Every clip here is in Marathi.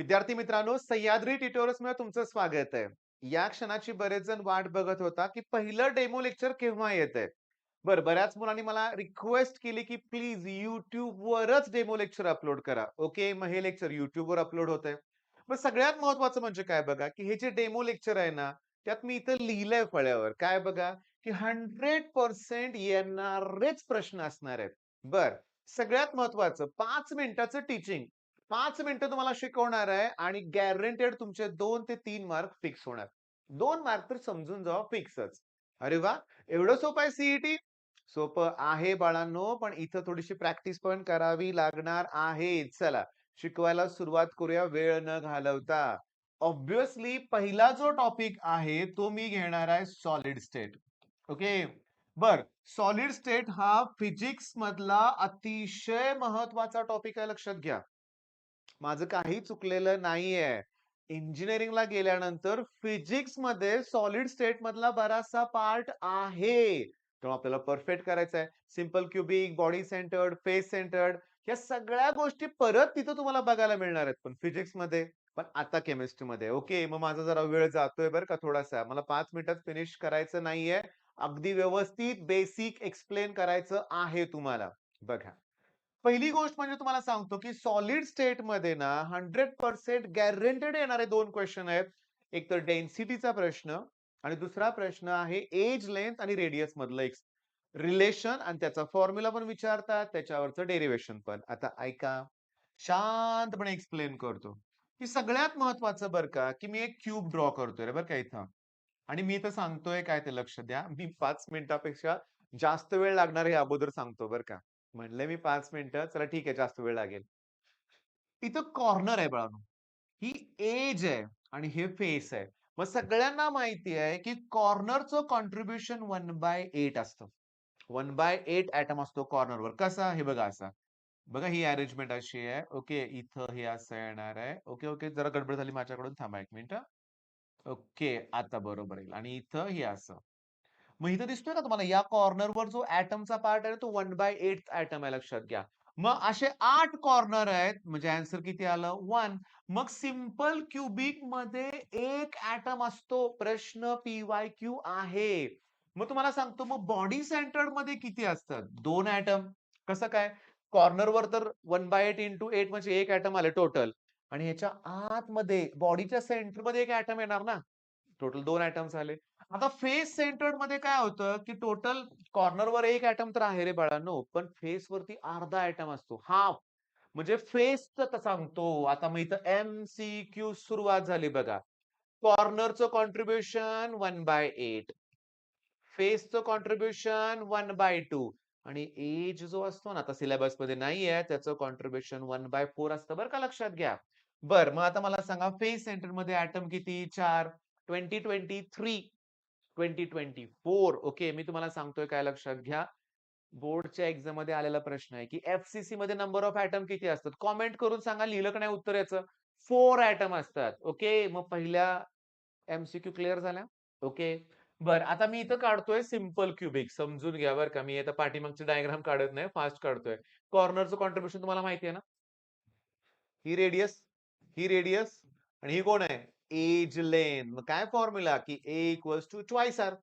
विद्यार्थी मित्रांनो, सह्याद्री ट्युटोरियल्स मध्ये तुमचं स्वागत आहे. या क्षणाची बरेच जण वाट बघत होता, की पहिलं डेमो लेक्चर केव्हा येतंय. बऱ्याच मुलांनी मला रिक्वेस्ट केली, की प्लीज YouTube वरच डेमो लेक्चर अपलोड करा. ओके, मग हे लेक्चर YouTube वर अपलोड होतंय. मग सगळ्यात महत्त्वाचं म्हणजे काय बघा, की हे जे डेमो लेक्चर आहे ना, त्यात मी इथं लिहिलंय फळ्यावर. काय बघा, की 100% येणारेच प्रश्न असणार आहेत. बरं, सगळ्यात महत्त्वाचं 5 मिनिटाचं टीचिंग. 5 मिनिटं तुम्हाला शिकवणार आहे आणि गॅरंटेड तुमचे 2 ते 3 मार्क फिक्स होणार. 2 मार्क तर समजून जावा फिक्सच. अरे वा, एवढं सोपं आहे सीईटी? सोपं आहे बाळांनो, पण इथं थोडीशी प्रॅक्टिस पण करावी लागणार आहे. चला, शिकवायला सुरुवात करूया वेळ न घालवता. ऑब्व्हियसली पहिला जो टॉपिक आहे तो मी घेणार आहे सॉलिड स्टेट. ओके. बर, सॉलिड स्टेट हा फिजिक्स मधला अतिशय महत्वाचा टॉपिक आहे, लक्षात घ्या. माझं काही चुकलेलं नाहीये. इंजिनिअरिंगला गेल्यानंतर फिजिक्स मध्ये सॉलिड स्टेट मधला बराचसा पार्ट आहे. तेव्हा आपल्याला परफेक्ट करायचं आहे. Simple cubic, body centred, face centred या सगळ्या गोष्टी परत तिथं तुम्हाला बघायला मिळणार आहेत. पण फिजिक्स मध्ये, पण आता केमिस्ट्री मध्ये. ओके, मग माझा जरा वेळ जातोय बरं का थोडासा. मला 5 मिनिटात फिनिश करायचं नाहीये. अगदी व्यवस्थित बेसिक एक्सप्लेन करायचं आहे तुम्हाला. बघा. पहिली गोष्ट म्हणजे तुम्हाला सांगतो, की सॉलिड स्टेटमध्ये ना 100% गॅरंटेड येणारे 2 क्वेश्चन आहेत. एक तर डेन्सिटीचा प्रश्न आणि दुसरा प्रश्न आहे एज लेंथ आणि रेडियस मधलं एक रिलेशन आणि त्याचा फॉर्म्युला पण विचारतात, त्याच्यावरचं डेरिव्हेशन पण. आता ऐका, शांतपणे एक्सप्लेन करतो, की सगळ्यात महत्वाचं बरं का, की मी एक क्यूब ड्रॉ करतोय रे बरं का इथं. आणि मी इथं सांगतोय काय ते लक्ष द्या. मी 5 मिनिटापेक्षा जास्त वेळ लागणार हे अगोदर सांगतो बरं का. म्हणले मी 5 मिनिटं, चला ठीक आहे जास्त वेळ लागेल. इथं कॉर्नर आहे बाळांनो. ही एज आहे आणि हे फेस आहे. मग सगळ्यांना माहिती आहे, की कॉर्नरचं कॉन्ट्रिब्युशन 1/8 असतं. 1/8 ॲटम असतो कॉर्नरवर. कसा? हे बघा असा. बघा ही अरेंजमेंट अशी आहे. ओके, इथं हे असं येणार आहे. Okay, okay. जरा गडबड झाली माझ्याकडून. थांबा 1 मिनिट ओके, आता बरोबर येईल आणि इथं हे असं. मग इथं दिसतोय का तुम्हाला या कॉर्नरवर जो ॲटमचा पार्ट आहे तो 1/8 ॲटम आहे, लक्षात घ्या. मग असे 8 कॉर्नर आहेत म्हणजे आन्सर किती आलं? 1. मग सिंपल क्युबिक मध्ये 1 ॲटम असतो. प्रश्न पी-वाय-क्यू आहे. मग तुम्हाला सांगतो, मग बॉडी सेंटर्ड मध्ये किती असतात? 2 ॲटम. कसं काय? कॉर्नरवर तर 1/8 इंटू 8 म्हणजे 1 ॲटम आले टोटल. आणि ह्याच्या आतमध्ये बॉडीच्या सेंटरमध्ये 1 ॲटम येणार ना. टोटल 2 ॲटम्स आले. आता फेस सेंटर्ड मध्ये काय होतं, की टोटल कॉर्नरवर 1 ॲटम तर आहे रे बाळांनो, पण फेस वरती अर्धा ॲटम असतो. हाल्फ. म्हणजे फेसचं सांगतो. आता मग इथं एम-सी-क्यू सुरुवात झाली बघा. कॉर्नरचं कॉन्ट्रिब्युशन 1/8. फेसचं कॉन्ट्रिब्युशन 1/2 आणि एज जो असतो ना, आता सिलेबसमध्ये नाहीये, त्याचं कॉन्ट्रिब्युशन 1/4 असतं बरं का, लक्षात घ्या. बरं, मग आता मला सांगा फेस सेंटरमध्ये ॲटम किती? 4. 2023, 2024. ओके, मी तुम्हाला सांगतोय काय लक्षात घ्या. बोर्डच्या एक्झाममध्ये आलेला प्रश्न आहे, की एफ-सी-सी मध्ये नंबर ऑफ ॲटम किती असतात? कमेंट करून सांगा, लिहिलं का नाही उत्तर याचं? 4 ॲटम असतात. ओके, मग पहिल्या एम-सी-क्यू क्लिअर झाल्या? ओके. बरं, आता मी इथं काढतोय सिंपल क्युबिक. समजून घ्या बरं का. मी आता पाठीमागची डायग्राम काढत नाही, फास्ट काढतोय. कॉर्नरचं कॉन्ट्रिब्युशन तुम्हाला माहिती आहे ना? ही रेडियस, ही रेडियस आणि ही कोण आहे? Edge length. मग काय फॉर्म्युला? की A equals to twice r.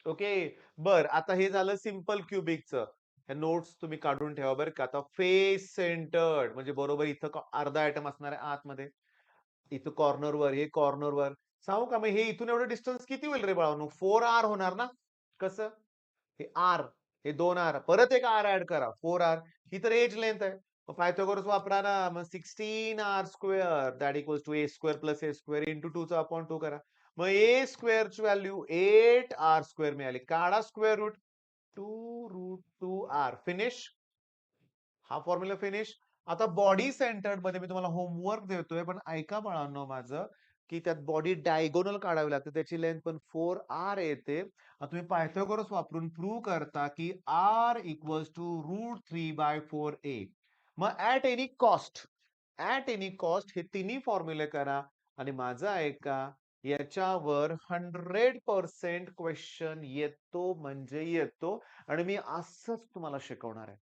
Okay. बरं, आता हे झालं सिंपल क्युबिकचं. हे नोट्स तुम्ही काढून ठेवा बरं का. आता फेस सेंटर्ड म्हणजे बरोबर इथं अर्धा आयटम असणार आहे आतमध्ये. इथं कॉर्नरवर, हे कॉर्नरवर. सांगू का, मग हे इथून एवढं डिस्टन्स किती होईल रे बाळांनो? 4R होणार ना? कसं? हे आर, हे 2R, परत एक आर ऍड करा, 4R. ही तर एज लेंथ आहे. मग पायथागोरस वापरा ना. मग 16R square that equals to a square plus a square into 2 चा अपॉन 2 करा. मग ए स्क्वेअरची व्हॅल्यू 8R स्क्वेअर मिळाली. काढा स्क्वेअर रूट. 2√2R. फिनिश. हा फॉर्म्युला फिनिश. आता बॉडी सेंटर्ड मध्ये मी तुम्हाला होमवर्क देतोय, पण ऐका बाळांनो माझं, की त्यात बॉडी डायगोनल काढावी लागते. त्याची लेंथ पण 4R येते. आता तुम्ही पायथागोरस वापरून प्रूव्ह करता, की R इक्वल्स टू √3/4A. मग ऍट एनी कॉस्ट हे तिन्ही फॉर्म्युले करा आणि माझं ऐका, याच्यावर 100% क्वेश्चन येतो म्हणजे येतो आणि मी असंच तुम्हाला शिकवणार आहे.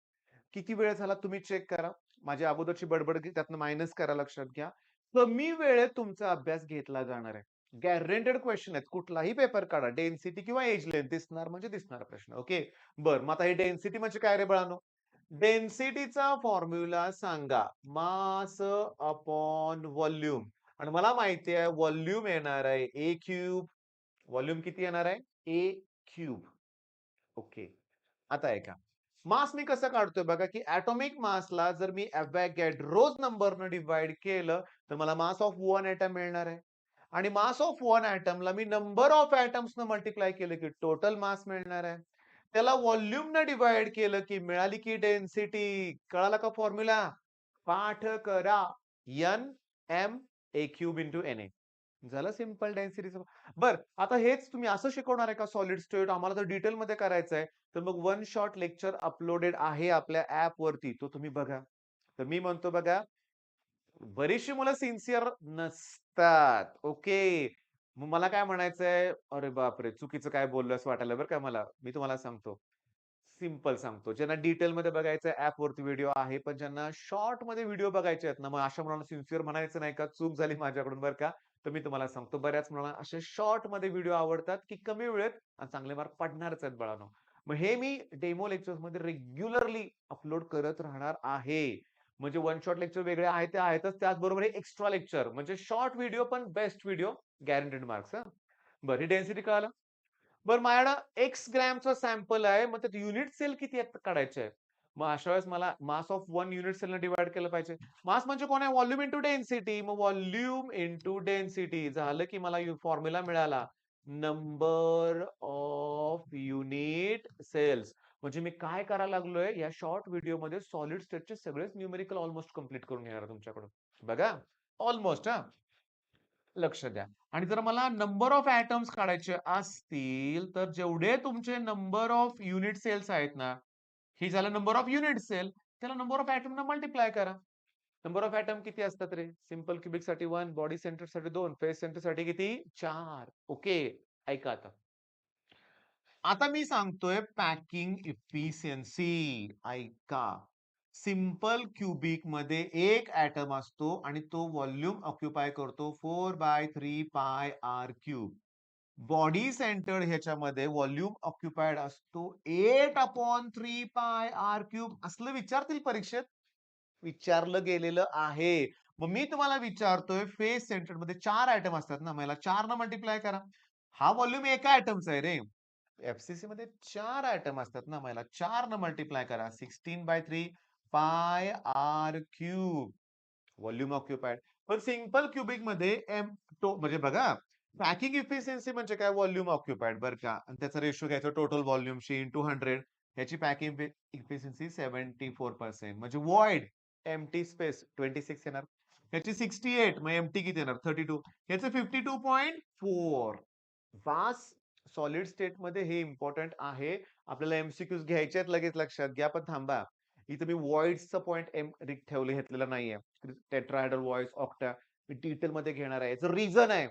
किती वेळ झाला तुम्ही चेक करा. माझी अगोदरची बडबड त्यातनं मायनस करा, लक्षात घ्या. कमी वेळेत तुमचा अभ्यास घेतला जाणार आहे. गॅरंटेड क्वेश्चन आहेत. कुठलाही पेपर काढा. डेन्सिटी किंवा एज लेंथ दिसणार म्हणजे दिसणार प्रश्न. ओके. बरं, मग आता हे डेन्सिटी म्हणजे काय रे बाळांनो? डेन्सिटीचा फॉर्म्युला सांगा. Mass upon volume. आणि मला माहिती आहे व्हॉल्यूम येणार आहे ए क्यूब. व्हॉल्यूम किती येणार आहे? ए क्यूब. ओके. आता ऐका. मास मी कसं काढतोय बघा, की ॲटॉमिक मासला जर मी अवोगॅड्रोज नंबरनं डिव्हाईड केलं, तर मला मास ऑफ वन ॲटम मिळणार आहे. आणि मास ऑफ वन ॲटमला मी नंबर ऑफ ॲटम्सनं मल्टिप्लाय केलं, की टोटल मास मिळणार आहे. त्याला व्हॉल्यूमनं डिव्हाईड केलं, की मिळाली की डेन्सिटी. कळाला का फॉर्म्युला? पाठ करा. N A cube into N A. झालं सिंपल डेन्सिटीचं. बरं, आता हेच तुम्ही असं शिकवणार आहे का सॉलिड स्टेट? आम्हाला जर डिटेलमध्ये करायचं आहे, तर मग वन शॉट लेक्चर अपलोडेड आहे आपल्या ऍप वरती. तो तुम्ही बघा. तर मी म्हणतो बघा, बरीचशी मुलं सिन्सिअर नसतात. ओके. मग मला काय म्हणायचंय, अरे बापरे! चुकीचं काय बोललो असं वाटायला बरं का मला. मी तुम्हाला सांगतो. सिंपल सांगतो. ज्यांना डिटेलमध्ये बघायचं आहे ॲपवरती व्हिडिओ आहे. पण ज्यांना शॉर्टमध्ये व्हिडिओ बघायचे आहेत ना, मग अशा मुलांना सिन्सिअर म्हणायचं नाही का, चूक झाली माझ्याकडून बरं का. तर मी तुम्हाला सांगतो बऱ्याच मुलांना असे शॉर्टमध्ये व्हिडिओ आवडतात, की कमी वेळेत चांगले मार्क पडणारच आहेत बाळांनो. मग हे मी डेमो लेक्चर्समध्ये रेग्युलरली अपलोड करत राहणार आहे. म्हणजे वन शॉट लेक्चर वेगळे आहेत ते आहेतच. त्याचबरोबर हे एक्स्ट्रा लेक्चर म्हणजे शॉर्ट व्हिडिओ पण बेस्ट व्हिडिओ गॅरंटेड मार्क्स हां. बरं, ही डेन्सिटी कळालं. बरं माझ्याकडं एक्स ग्रॅमचं सॅम्पल आहे. मग त्यात युनिट सेल किती आहेत काढायचे आहेत. मग अशा वेळेस मला मास ऑफ वन युनिट सेलने डिव्हाईड केलं पाहिजे. मास म्हणजे कोण आहे? Volume into density. मग व्हॉल्यूम इंटू डेन्सिटी झालं की मला फॉर्म्युला मिळाला. Number of unit cells. म्हणजे मी काय करायला लागलोय या शॉर्ट व्हिडिओमध्ये सॉलिड स्टेटचे सगळेच न्यूमेरिकल ऑलमोस्ट कंप्लीट करून घेणार आहे तुमच्याकडून. बघा. ऑलमोस्ट हां. लक्ष द्या. आणि जर मला नंबर ऑफ ॲटम्स काढायचे असतील, तर जेवढे तुमचे नंबर ऑफ युनिट सेल्स आहेत ना, हे झालं नंबर ऑफ युनिट सेल. त्याला नंबर ऑफ ॲटमनं मल्टिप्लाय करा. नंबर ऑफ ॲटम किती असतात रे? सिंपल क्यूबिकसाठी 1, बॉडी सेंटरसाठी 2, फेस सेंटरसाठी किती? 4. ओके. ऐका आता. आता मी सांगतोय पॅकिंग इफिशियन्सी. ऐका. सिंपल क्यूबिक मध्ये एक ॲटम असतो आणि तो व्हॉल्यूम ऑक्युपाय करतो 4/3 pi r cube. Body centred ह्याच्यामध्ये व्हॉल्यूम ऑक्युपाइड असतो 8/3 पाय आर क्यूब. असलं विचारतील परीक्षेत. विचारलं गेलेलं आहे. मग मी तुम्हाला विचारतोय फेस सेंटर्ड मध्ये 4 ॲटम असतात ना, मला 4 न मल्टिप्लाय करा. हा व्हॉल्यूम एका ॲटमचा आहे रे. एफसीसी मध्ये 4 ॲटम असतात ना, मला 4 न मल्टिप्लाय करा. 16/3 pi r cube. Volume occupied. पण सिंपल क्यूबिक मध्ये म्हणजे बघा, पॅकिंग इफिशियन्सी म्हणजे काय? व्हॉल्यूम ऑक्युपाइड बरं का. आणि त्याचा रेशो घ्यायचा टोटल व्हॉल्यूमशी इंटू 100. याची पॅकिंग इफिशियन्सी 74%. म्हणजे व्हॉइड एम्प्टी स्पेस 26 येणार. याची 68 मग एम्प्टी किती येणार? 32. याचं 52.4. वास सॉलिड स्टेट मध्ये हे इम्पॉर्टंट आहे. आपल्याला एमसीक्यूज घ्यायचे आहेत लगेच लक्षात घ्या. पण थांबा. इथं मी व्हॉइड्सचं पॉइंट ठेवले घेतलेलं नाहीये. टेट्राहेड्रल व्हॉइड्स, ऑक्टा मी डिटेलमध्ये घेणार आहे. याचं रिझन आहे.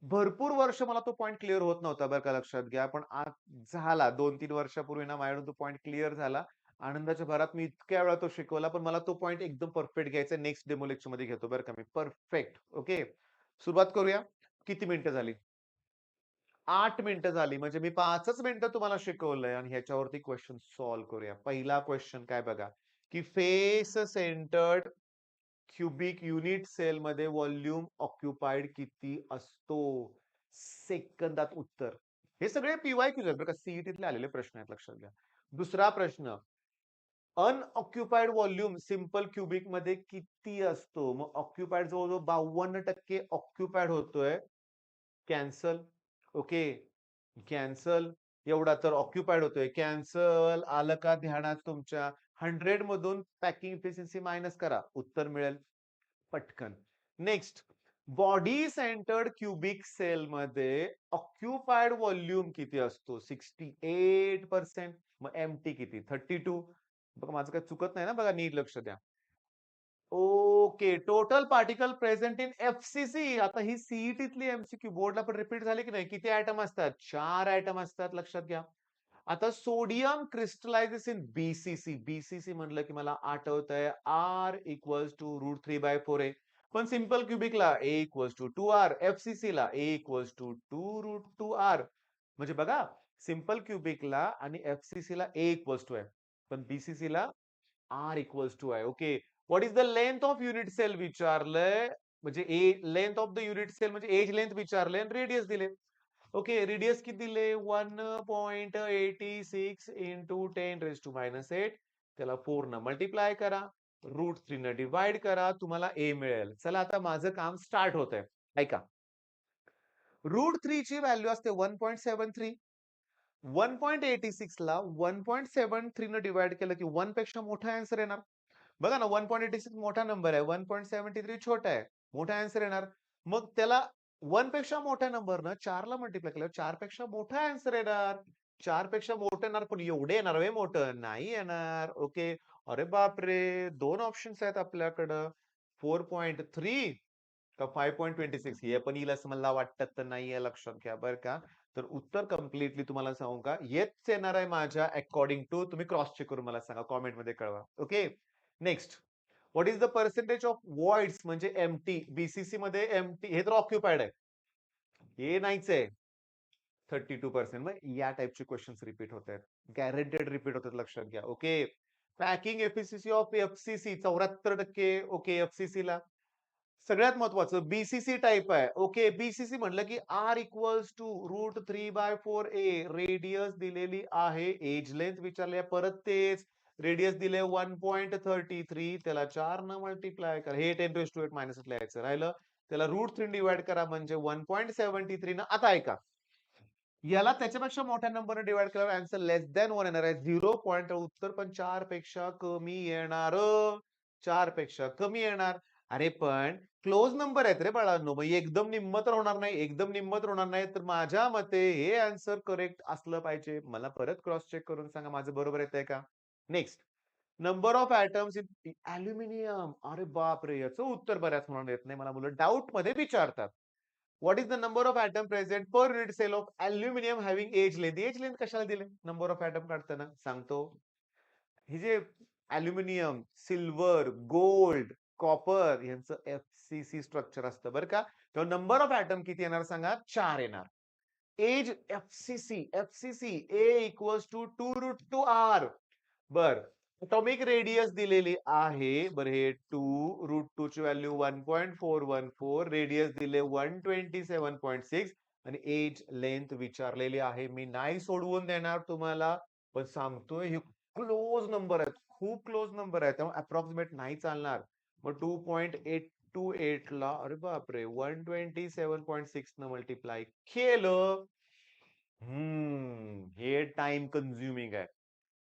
भरपूर वर्ष मला तो पॉइंट क्लिअर होत नव्हता बरं का लक्षात घ्या. पण आज झाला 2-3 वर्षापूर्वी ना माझ्याकडून तो पॉइंट क्लिअर झाला. आनंदाच्या भरात मी इतक्या वेळा तो शिकवला. पण मला तो पॉइंट एकदम परफेक्ट घ्यायचा नेक्स्ट डेमो लेक्चरमध्ये घेतो बरं का मी. परफेक्ट. ओके. सुरुवात करूया. किती मिनिटं झाली? 8 मिनिटं झाली. म्हणजे मी 5च मिनिटं तुम्हाला शिकवलंय आणि ह्याच्यावरती क्वेश्चन सॉल्व्ह करूया. पहिला क्वेश्चन काय बघा, की फेस सेंटर्ड क्युबिक युनिट सेलमध्ये व्हॉल्यूम ऑक्युपाइड किती असतो? सेकंदात उत्तर. हे सगळे पी-वाय-क्यूज आहेत बरं का. सीईटीतले आलेले प्रश्न आहेत लक्षात घ्या. दुसरा प्रश्न, अनऑक्युपाइड व्हॉल्यूम सिंपल क्यूबिक मध्ये किती असतो? मग ऑक्युपाइड जवळजवळ 52% ऑक्युपाइड होतोय. कॅन्सल. ओके. कॅन्सल. एवढा तर ऑक्युपाइड होतोय. कॅन्सल. आलं का ध्यानात तुमच्या? 100 मधून पॅकिंग इफिशियन्सी मायनस करा. उत्तर मिळेल पटकन. Next. Body centred cubic cell मध्ये ऑक्युपाइड व्हॉल्यूम किती असतो? 68%. मग एम्प्टी किती? 32. बघा माझं काही चुकत नाही ना, बघा नीट लक्ष द्या. Okay. Total particle present in FCC. आता ही सीईटीतली एमसीक्यू बोर्डला पण रिपीट झाली की नाही? किती ॲटम असतात? 4 ॲटम असतात लक्षात घ्या. आता सोडियम क्रिस्टलायझेस इन बीसीसी. बीसीसी म्हणलं की मला आठवतंय आर इक्वल्स टू √3/4 आहे. पण सिंपल क्युबिकला a equals to 2r, FCC ला a इक्वल्स टू 2√2r. म्हणजे बघा, सिंपल क्युबिकला आणि FCC ला a इक्वल्स टू आहे, पण BCC ला r इक्वल्स टू आहे. Okay, what is the length of unit cell विचारलंय, म्हणजे length of the unit cell म्हणजे एज लेंथ विचारले आणि रेडियस दिले. ओके, रेडियस किती दिले? 1.86 इंटू 10⁻⁻8. त्याला 4 न मल्टिप्लाय करा, √3 न डिवाइड करा, तुम्हाला a मिळेल. चला आता माझं काम स्टार्ट होत आहे. ऐका, √3 ची व्हॅल्यू असते 1.73. 1.86 ला 1.73 न डिवाइड केलं की 1 पेक्षा मोठा आन्सर येणार. बघा ना, 1.86 मोठा नंबर आहे, 1.73 छोटा आहे, मोठा आन्सर येणार. मग त्याला 1 पेक्षा मोठ्या नंबरनं 4 ला मल्टिप्लाय केल्यावर 4 पेक्षा मोठा आन्सर येणार. 4 पेक्षा मोठं येणार, पण एवढे येणार होय मोठं? नाही येणार. ओके. अरे बापरे! 2 ऑप्शन्स आहेत आपल्याकडं. 4.3 का 5.26 हे पण येईल असं मला वाटत तर नाहीये, लक्षात घ्या बरं का. तर उत्तर कम्प्लिटली तुम्हाला सांगू का, येच येणार आहे माझ्या अकॉर्डिंग टू. तुम्ही क्रॉस चेक करून मला सांगा, कॉमेंट मध्ये कळवा. Okay, next. What is the percentage of voids म्हणजे एमटी? बीसीसी मध्ये एमटी हे तर ऑक्युपाइड आहे, हे नाहीच आहे. 32%. मग या टाइपचे क्वेश्चन्स रिपीट होत आहेत, गॅरंटेड रिपीट होतात, लक्षात घ्या. Okay, packing efficiency of FCC 74%. Okay, FCC ला सगळ्यात महत्वाचं बीसीसी टाइप आहे. ओके, बीसीसी म्हटलं की R equals to √3/4a. Radius दिलेली आहे, एज लेंथ विचारली आहे, परत तेच रेडियस दिले 1.33, त्याला 4 न मल्टिप्लाय करा, हे 10⁻⁸ मायनस लिहायचं राहिलं, त्याला √3 डिवाइड करा म्हणजे 1.73 न. आता ऐका, याला त्याच्यापेक्षा मोठ्या नंबरने डिवाइड केल्यावर आन्सर लेस दॅन 1 येणार आहे, 0 पॉईंट उत्तर पण 4 पेक्षा कमी येणार. 4 पेक्षा कमी येणार. अरे पण क्लोज नंबर आहेत रे बाळांनो, मग एकदम निम्म तर होणार नाही, एकदम निम्म तर होणार नाही. तर माझ्या मते हे आन्सर करेक्ट असलं पाहिजे. मला परत क्रॉस चेक करून सांगा माझं बरोबर येतंय का. Next, number of atoms in aluminium. अरे बापरे, याचं उत्तर बऱ्याच मुलांना येत नाही, मला मुलं डाऊट मध्ये विचारतात. What is the number of atom present per unit cell of aluminium having edge length? Edge length कशाला दिले नंबर ऑफ ॲटम काढताना? सांगतो. हे जे अॅल्युमिनियम, सिल्वर, गोल्ड, कॉपर यांचं FCC स्ट्रक्चर असतं बरं का. तेव्हा नंबर ऑफ ॲटम किती येणार सांगा? 4 येणार. Edge FCC A equals to 2√2r. बर, अटॉमिक रेडियस दिलेली आहे. बरं, हे 2√2 ची व्हॅल्यू 1.414, रेडियस दिले 127.6 आणि एज लेंथ विचारलेली आहे. मी नाही सोडवून देणार तुम्हाला, पण सांगतोय हे क्लोज नंबर आहेत, खूप क्लोज नंबर आहे, त्यामुळे अप्रॉक्सिमेट नाही चालणार. मग 2.828 ला अरे बापरे 127.6 न मल्टिप्लाय केलं. हे टाइम कन्झ्युमिंग आहे.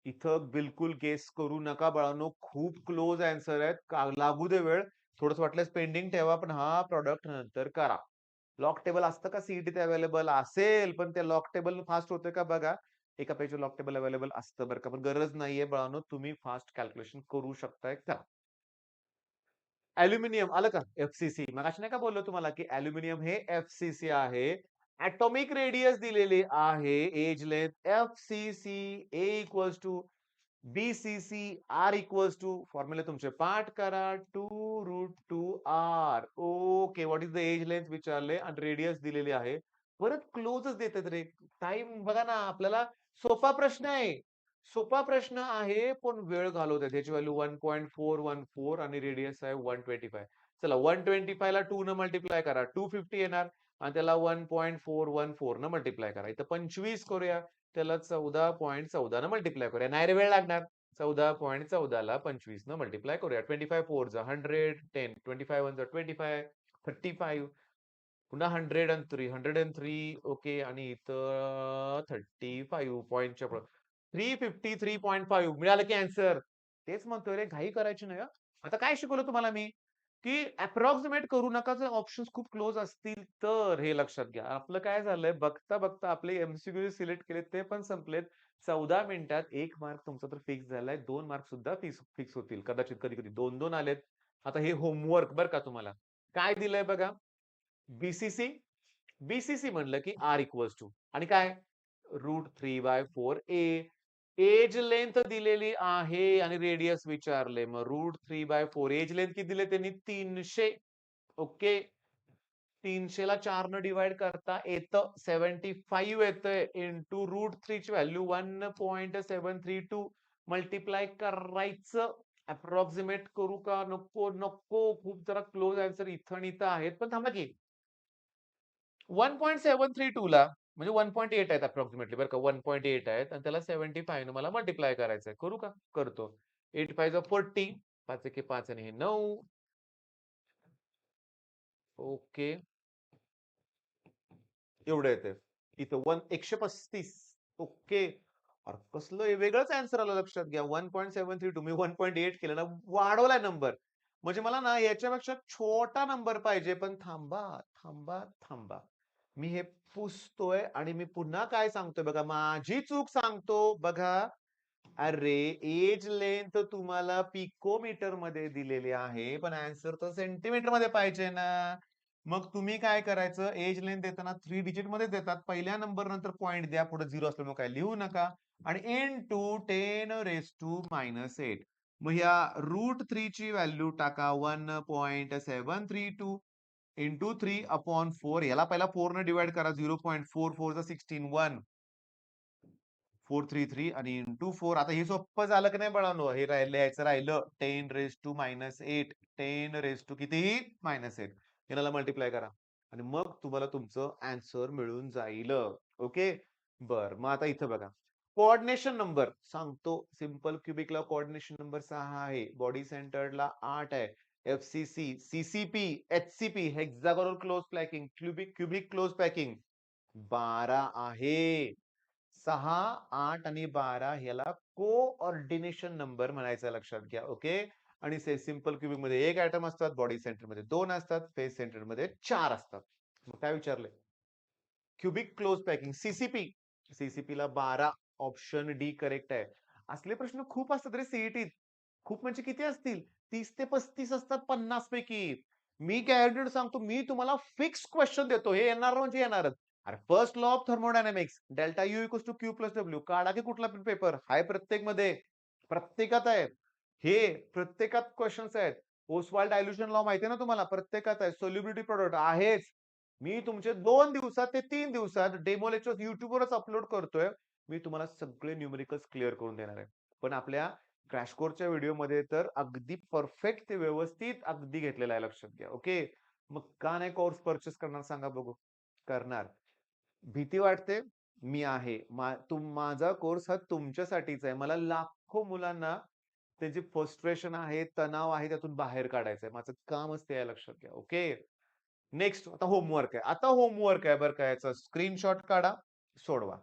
इथं बिलकुल गेस करू नका बाळांनो, खूप क्लोज आन्सर आहेत. लागू दे वेळ, थोडंसं वाटल्यास पेंडिंग ठेवा, पण हा प्रॉडक्ट नंतर करा. लॉक टेबल असतं का सीईटीत अवेलेबल? असेल, पण ते लॉक टेबल फास्ट होते का बघा. एका पेजवर लॉक टेबल अवेलेबल असतं बरं का, पण गरज नाहीये बाळांनो, तुम्ही फास्ट कॅल्क्युलेशन करू शकताय का. अॅल्युमिनियम आलं का? FCC मगाशी नाही का बोललो तुम्हाला की अॅल्युमिनियम हे FCC आहे. ॲटॉमिक रेडियस दिलेली आहे, edge length FCC A equals to BCC R equals to, फॉर्म्युले तुमचे पाठ करा, 2√2r. Okay, what is the edge length विचारले आणि रेडियस दिलेली आहे. परत क्लोजच देतात रे. टाइम बघा ना, आपल्याला सोपा प्रश्न आहे, सोपा प्रश्न आहे, पण वेळ घालवतात. त्याची व्हॅल्यू 1.414 आणि रेडियस आहे 125. चला, 125 ला 2 न मल्टिप्लाय करा, 250 येणार आणि त्याला 1.414 न मल्टिप्लाय करा. इथं 25 करूया, त्याला 14.14 न मल्टिप्लाय करूया. नाही रे, वेळ लागणार. 14.14 ला 25 न मल्टिप्लाय करूया. 25 4 जा 100, 10, 25 1 जा 25, 35, पुन्हा 100 आणि 303. ओके, आणि इथं 35 पॉईंटच्या 353.5 मिळालं की आन्सर. तेच म्हणतोय रे, घाई करायची नाही. आता काय शिकवलं तुम्हाला मी, की अप्रॉक्सिमेट करू नका. जर ऑप्शन्स खूप क्लोज असतील तर, हे लक्षात घ्या. आपलं काय झालंय, बघता बघता आपले MCQ सिलेक्ट केले ते पण संपलेत. 14 मिनिटात 1 मार्क तुमचा तर फिक्स झालाय, 2 मार्क सुद्धा फिक्स होतील. कदाचित कधी कधी 2-2 आलेत. आता हे होमवर्क बरं का तुम्हाला. काय दिलंय बघा, बीसीसी. बीसीसी म्हणलं की R इक्वल्स टू आणि काय √3/4a. एज लेंथ दिलेली आहे आणि रेडियस विचारले, मग √3/4 एज लेंथ किती दिले त्यांनी? 300. ओके. 300 ला 4 न डिवाइड करता येतं 75 येतंय इंटू √3 ची व्हॅल्यू 1.732 मल्टिप्लाय करायचं. अप्रॉक्सिमेट करू का नको? नको. खूप जरा क्लोज आन्सर इथं आणि इथं आहेत. पण थांबा की 1.732 ला म्हणजे 1.8 आहेत अप्रॉक्सिमेटली बरं का. 1.8 आहेत आणि त्याला 75 ने मला मल्टिप्लाय करायचंय. करू का? करतो. 8 5 40, 5 एके 5 आणि हे 9. ओके. एवढं येतंय. इथं 135. ओके. अरे कसलं हे वेगळंच आन्सर आलं लक्षात घ्या. 1.732 मी 1.8 केलं ना, वाढवलाय नंबर. म्हणजे मला ना याच्यापेक्षा छोटा नंबर पाहिजे. पण थांबा, थांबा, थांबा. मी हे पुसतोय आणि मी पुन्हा काय सांगतोय बघा, माझी चूक सांगतो बघा. अरे, एज लेंथ तुम्हाला पिकोमीटर मध्ये दिलेली आहे, पण आन्सर तर सेंटीमीटर मध्ये पाहिजे ना. मग तुम्ही काय करायचं, एज लेंथ देताना 3 डिजिट मध्ये देतात. पहिल्या नंबर नंतर पॉइंट द्या, पुढे 0 असल्यामुळे काय लिहू नका. आणि इंटू 10⁻⁻8. मग ह्या √3 ची व्हॅल्यू टाका 1.732 इंटू 3/4. याला पहिला 4 ने डिवाइड करा. 0.44 16 433 आणि इंटू 4. आता हे सोपं झालं की नाही बाळांनो? हे लिहायचं राहिलं 10⁻⁸ 10 किती? -8. याला मल्टिप्लाय करा आणि मग तुम्हाला तुमचं आन्सर मिळून जाईल. ओके. बर मग आता इथं बघा. कोऑर्डिनेशन नंबर सांगतो. सिंपल क्युबिकला कोऑर्डिनेशन नंबर 6 आहे. बॉडी सेंटर्डला 8 आहे. FCC, CCP, HCP hexagonal close packing, cubic close packing 12 आहे. 6, 8 आणि 12 ह्याला कोऑर्डिनेशन नंबर म्हणायचं लक्षात घ्या. ओके. आणि सिंपल क्युबिक मध्ये 1 ॲटम असतात, बॉडी सेंटर मध्ये 2 असतात, फेस सेंटर मध्ये 4 असतात. मग काय विचारलंय? Cubic close packing CCP. CCP ला 12. ऑप्शन डी करेक्ट आहे. असले प्रश्न खूप असतात रे सीईटीत. खूप म्हणजे किती असतील? 30 ते 35 असतात 50 पैकी. मी गॅरंटीड सांगतो, मी तुम्हाला फिक्स क्वेश्चन देतो. हे येणार म्हणजे येणारच. अरे first law of thermodynamics delta U equals to Q plus W काढा की कुठला पण पेपर हाय प्रत्येक मध्ये. प्रत्येकात आहे. हे प्रत्येकात क्वेश्चन्स आहेत. ओसवाल्ड डायल्युशन लॉ माहिती आहे ना तुम्हाला? प्रत्येकात आहे. सोल्युबिलिटी प्रोडक्ट आहेच. मी तुमचे 2 दिवसात ते 3 दिवसात डेमो लेक्चर युट्यूबवरच अपलोड करतोय. मी तुम्हाला सगळे न्यूमेरिकल्स क्लिअर करून देणार आहे. पण आपल्या क्रॅश कोर्सच्या व्हिडिओमध्ये तर अगदी परफेक्ट ते व्यवस्थित अगदी घेतलेलं आहे लक्षात घ्या. ओके. मग का नाही कोर्स परचेस करणार सांगा बघू? करणार. भीती वाटते? मी आहे. माझा कोर्स हा तुमच्यासाठीच आहे. मला लाखो मुलांना त्यांची फ्रस्ट्रेशन आहे, तणाव आहे त्यातून बाहेर काढायचंय. माझं कामच ते आहे लक्षात घ्या. ओके. नेक्स्ट आता होमवर्क आहे. आता होमवर्क आहे बरं का याचा स्क्रीनशॉट काढा, सोडवा.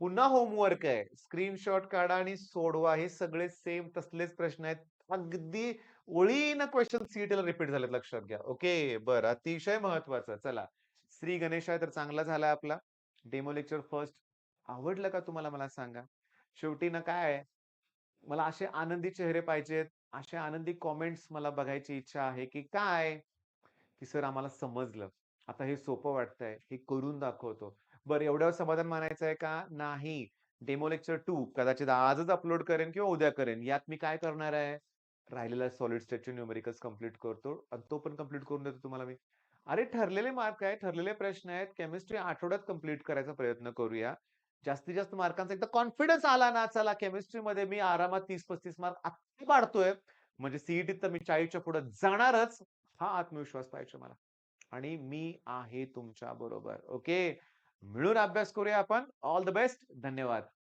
पुन्हा होमवर्क आहे. स्क्रीनशॉट काढा आणि सोडवा. हे सगळे सेम तसलेच प्रश्न आहेत. अगदी ओळीनं क्वेश्चन सीईटीला रिपीट झालेत लक्षात घ्या. ओके. बरं. अतिशय महत्वाचं. चला. श्री गणेशाय तर चांगला झालाय आपला. Demo lecture first. आवडलं का तुम्हाला मला सांगा? शेवटी ना काय आहे, मला असे आनंदी चेहरे पाहिजेत. असे आनंदी कमेंट्स मला बघायची इच्छा आहे, की काय? की सर आम्हाला समजलं. आता हे सोपं वाटतंय. हे करून दाखवतो. बरं एवढ्यावर समाधान मानायचं आहे का? नाही. डेमो लेक्चर 2 कदाचित आजच अपलोड करेन किंवा उद्या करेन. यात मी काय करणार आहे? राहिलेला सॉलिड स्टेटचे न्यूमेरिकल्स कंप्लीट करतो आणि तो पण कंप्लीट करून देतो तुम्हाला मी. अरे ठरलेले मार्क आहेत, ठरलेले प्रश्न आहेत. केमिस्ट्री आठवड्यात कंप्लीट करायचा प्रयत्न करूया. जास्तीत जास्त मार्कांचा एकदा कॉन्फिडन्स आला ना, चला केमिस्ट्रीमध्ये मी आरामात 30-35 मार्क आत्ता पाडतोय. म्हणजे सीईटीत तर मी 40च्या पुढे जाणारच. हा आत्मविश्वास पाहिजे मला. आणि मी आहे तुमच्या बरोबर. ओके. मिळून अभ्यास करूया आपण. All the best. धन्यवाद.